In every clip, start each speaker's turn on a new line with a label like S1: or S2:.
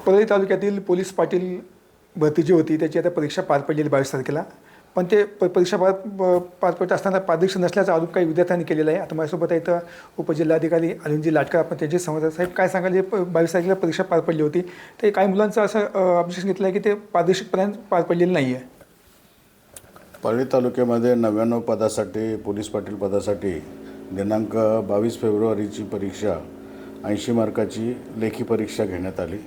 S1: परळी तालुक्यातील पोलीस पाटील भरती जी होती त्याची आता परीक्षा पार पडलेली 22 तारखेला. पण ते परीक्षा पार पडत असताना पारदर्शक नसल्याचा आरोप काही विद्यार्थ्यांनी केलेला आहे. आता माझ्यासोबत आहे तर उपजिल्हाधिकारी अरुणजी लाटकर, आपण त्यांचे संवाद. साहेब, काय सांगाल, जे 22 तारखेला परीक्षा पार पडली होती ते काही मुलांचं असं ऑब्जेक्शन घेतलं आहे की ते पारदर्शकपणे पार पडलेलं नाही आहे.
S2: परळी तालुक्यामध्ये 99 पदासाठी, पोलीस पाटील पदासाठी दिनांक 22 फेब्रुवारीची परीक्षा 80 मार्काची लेखी परीक्षा घेण्यात आली.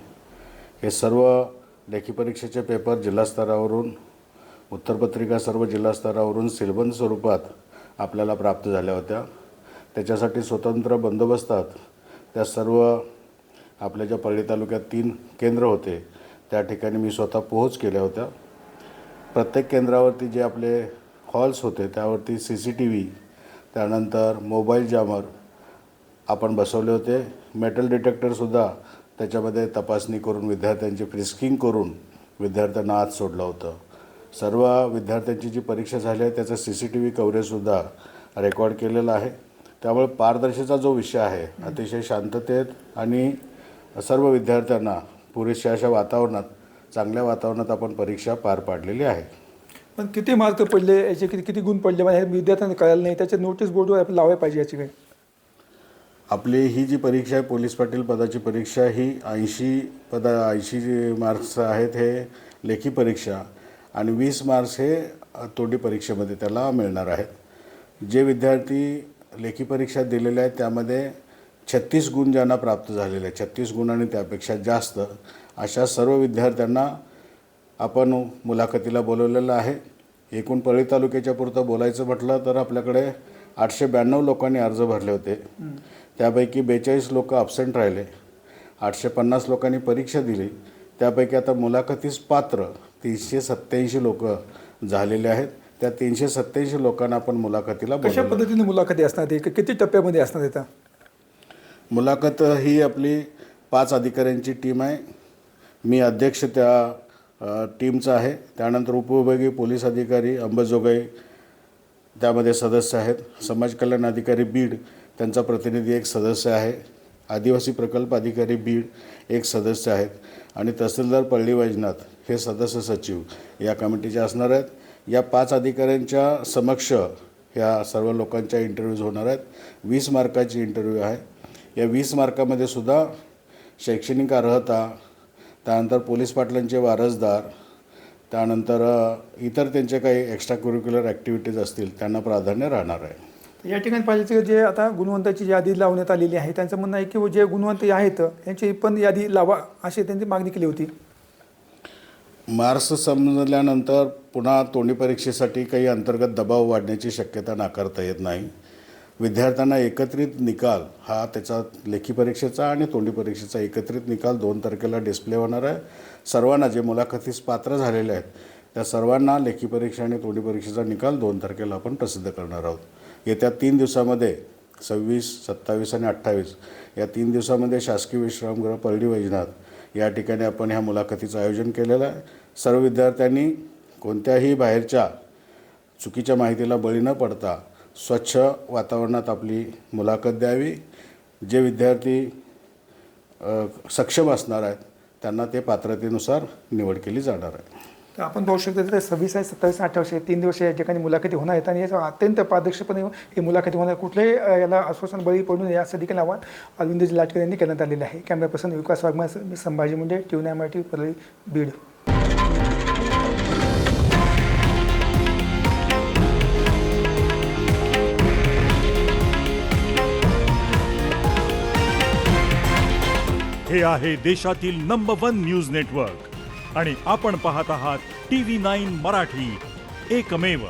S2: हे सर्व लेखी परीक्षेचे पेपर जिल्हास्तरावरून, उत्तरपत्रिका सर्व जिल्हास्तरावरून सीलबंद स्वरूपात आपल्याला प्राप्त झाल्या होत्या. त्याच्यासाठी स्वतंत्र बंदोबस्तात त्या सर्व आपल्या ज्या परळी तालुक्यात 3 केंद्र होते त्या ठिकाणी मी स्वतः पोहोच केल्या होत्या. प्रत्येक केंद्रावरती जे आपले हॉल्स होते त्यावरती CCTV, त्यानंतर मोबाईल जॅमर आपण बसवले होते. मेटल डिटेक्टरसुद्धा त्याच्यामध्ये तपासणी करून विद्यार्थ्यांची फ्रिस्किंग करून विद्यार्थ्यांना आत सोडलं होतं. सर्व विद्यार्थ्यांची जी परीक्षा झाली आहे त्याचं CCTV कव्हरेजसुद्धा रेकॉर्ड केलेलं आहे. त्यामुळे पारदर्शकता जो विषय आहे अतिशय शांततेत आणि सर्व विद्यार्थ्यांना पुरेशा अशा वातावरणात, चांगल्या वातावरणात आपण परीक्षा पार पाडलेली आहे.
S1: पण किती मार्क पडले, याचे किती गुण पडले, मला हे विद्यार्थ्यांना कळालं नाही. त्याचे नोटीस बोर्डवर आपण लावायला पाहिजे याची काही.
S2: आपली ही जी परीक्षा आहे पोलीस पाटील पदाची परीक्षा ही 80 मार्क्स आहेत हे लेखी परीक्षा आणि 20 मार्क्स हे तोंडी परीक्षेमध्ये त्याला मिळणार आहेत. जे विद्यार्थी लेखी परीक्षा दिलेल्या आहेत त्यामध्ये 36 गुण ज्यांना प्राप्त झालेले आहेत, 36 गुण आणि त्यापेक्षा जास्त अशा सर्व विद्यार्थ्यांना आपण मुलाखतीला बोलवलेलं आहे. एकूण परळी तालुक्याच्या पुरतं बोलायचं म्हटलं तर आपल्याकडे 892 लोकांनी अर्ज भरले होते. त्यापैकी 42 लोक ॲब्सेंट राहिले. 850 लोकांनी परीक्षा दिली. त्यापैकी आता मुलाखतीस पात्र 387 लोक झालेले आहेत. त्या 387 लोकांना आपण मुलाखतीला
S1: कशा पद्धतीने मुलाखती असणार, ते किती टप्प्यामध्ये असणार येतात?
S2: मुलाखत ही आपली 5 अधिकाऱ्यांची टीम आहे. मी अध्यक्ष त्या टीमचा आहे. त्यानंतर उपविभागीय पोलीस अधिकारी अंबाजोगाई त्यामध्ये सदस्य आहेत. समाज कल्याण अधिकारी बीड त्यांचा प्रतिनिधी एक सदस्य आहे. आदिवासी प्रकल्प अधिकारी बीड एक सदस्य आहेत आणि तहसीलदार परळी वैजनाथ हे सदस्य सचिव या कमिटीचे असणार आहेत. या 5 अधिकाऱ्यांच्या समक्ष ह्या सर्व लोकांच्या इंटरव्ह्यूज होणार आहेत. 20 मार्काची इंटरव्ह्यू आहे. या 20 मार्कामध्ये सुद्धा शैक्षणिक अर्हता, त्यानंतर पोलीस पाटलांचे वारसदार, त्यानंतर इतर त्यांचे काही एक्स्ट्रा करिक्युलर ॲक्टिव्हिटीज असतील त्यांना प्राधान्य राहणार आहे.
S1: या ठिकाणी पाहिजे जे आता गुणवंताची यादी लावण्यात आलेली आहे, त्यांचं म्हणणं आहे की जे गुणवंत आहेत यांची पण यादी लावा अशी त्यांची मागणी केली होती.
S2: मार्क्स समजल्यानंतर पुन्हा तोंडी परीक्षेसाठी काही अंतर्गत दबाव वाढण्याची शक्यता नाकारता येत नाही. विद्यार्थ्यांना एकत्रित निकाल हा त्याचा लेखी परीक्षेचा आणि तोंडी परीक्षेचा एकत्रित निकाल 2 तारखेला डिस्प्ले होणार आहे. सर्वांना जे मुलाखतीस पात्र झालेले आहेत त्या सर्वांना लेखी परीक्षा आणि तोंडी परीक्षेचा निकाल 2 तारखेला आपण प्रसिद्ध करणार आहोत. येत्या 3 दिवसामध्ये 26, 27 आणि 28 या 3 दिवसामध्ये शासकीय विश्रामगृह परळी वैजनाथ या ठिकाणी आपण ह्या मुलाखतीचं आयोजन केलेलं आहे. सर्व विद्यार्थ्यांनी कोणत्याही बाहेरच्या चुकीच्या माहितीला बळी न पडता स्वच्छ वातावरणात आपली मुलाखत द्यावी. जे विद्यार्थी सक्षम असणार आहेत त्यांना ते पात्रतेनुसार निवड केली जाणार आहे.
S1: तर आपण पाहू शकतो तर 26 आहे, 27 आणि 28 3 दिवस या ठिकाणी मुलाखती होणार आहेत आणि याचा अत्यंत पारदर्शकपणे ही मुलाखती होणार. कुठल्याही याला आश्वासन बळी पडू नये असं देखील आवाहन अरविंदजी लाटकर यांनी करण्यात आलेलं आहे. कॅमेरा पर्सन विकास वाघमारे, मी संभाजी मुंडे, TVN मराठी, परळी, बीड.
S3: हे आहे देशातील नंबर 1 न्यूज नेटवर्क आणि आपण पाहत आहात TV9 मराठी, एकमेव.